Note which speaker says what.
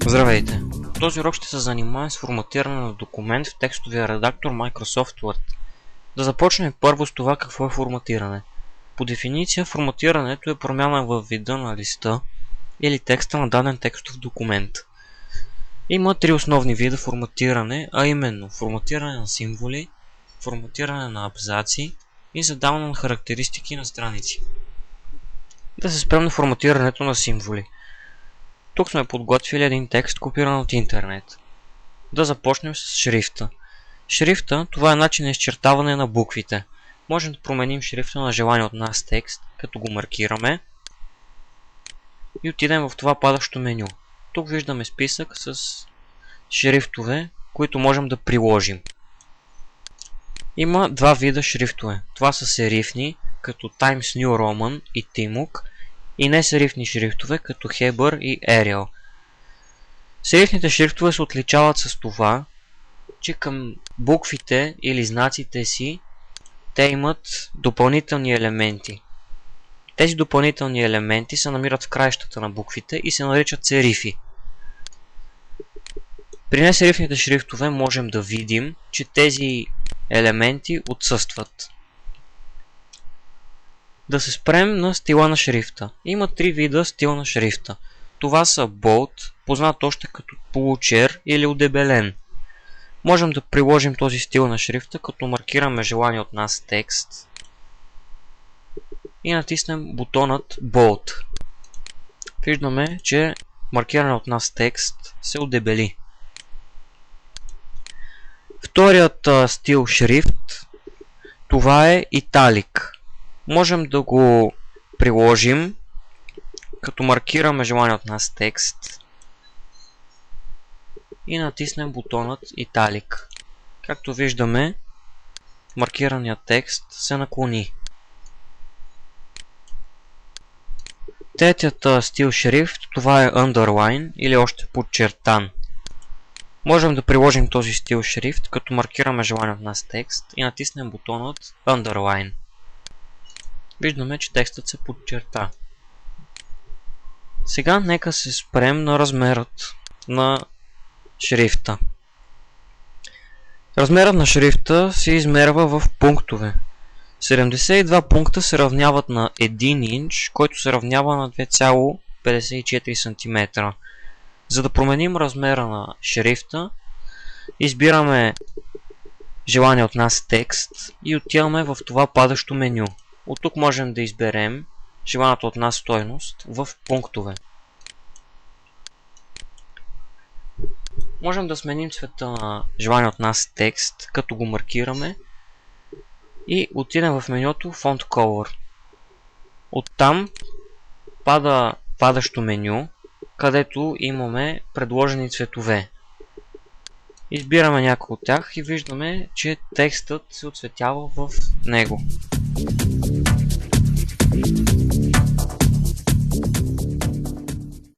Speaker 1: Здравейте! В този урок ще се занимаваме с форматиране на документ в текстовия редактор Microsoft Word. Да започнем първо с това какво е форматиране. По дефиниция, форматирането е промяна във вида на листа или текста на даден текстов документ. Има три основни вида форматиране, а именно форматиране на символи, форматиране на абзаци и задаване на характеристики на страници. Да се спрем на форматирането на символи. Тук сме подготвили един текст, копиран от интернет. Да започнем с шрифта. Шрифта, това е начин на изчертаване на буквите. Можем да променим шрифта на желание от нас текст, като го маркираме и отидем в това падащо меню. Тук виждаме списък с шрифтове, които можем да приложим. Има два вида шрифтове. Това са серифни, като Times New Roman и Timok, и несерифни шрифтове, като Heber и Arial. Серифните шрифтове се отличават с това, че към буквите или знаците си те имат допълнителни елементи. Тези допълнителни елементи се намират в краищата на буквите и се наричат серифи. При несерифните шрифтове можем да видим, че тези елементи отсъстват. Да се спрем на стила на шрифта. Има три вида стил на шрифта. Това са Bold, познат още като получер или удебелен. Можем да приложим този стил на шрифта, като маркираме желание от нас текст и натиснем бутонът Bold. Виждаме, че маркиране от нас текст се удебели. Вторият стил шрифт, това е Italic. Можем да го приложим, като маркираме желание от нас текст и натиснем бутонът Italic. Както виждаме, маркираният текст се наклони. Третият стил шрифт, това е Underline или още подчертан. Можем да приложим този стил шрифт, като маркираме желание от нас текст и натиснем бутонът Underline. Виждаме, че текстът се подчерта. Сега нека се спрем на размерът на шрифта. Размерът на шрифта се измерва в пунктове. 72 пункта се равняват на 1 инч, който се равнява на 2,54 см. За да променим размера на шрифта, избираме желание от нас текст и отиваме в това падащо меню. От тук можем да изберем желаната от нас стойност в пунктове. Можем да сменим цвета на желание от нас текст, като го маркираме и отидем в менюто Font Color. Оттам пада падащо меню, където имаме предложени цветове. Избираме някой от тях и виждаме, че текстът се оцветява в него.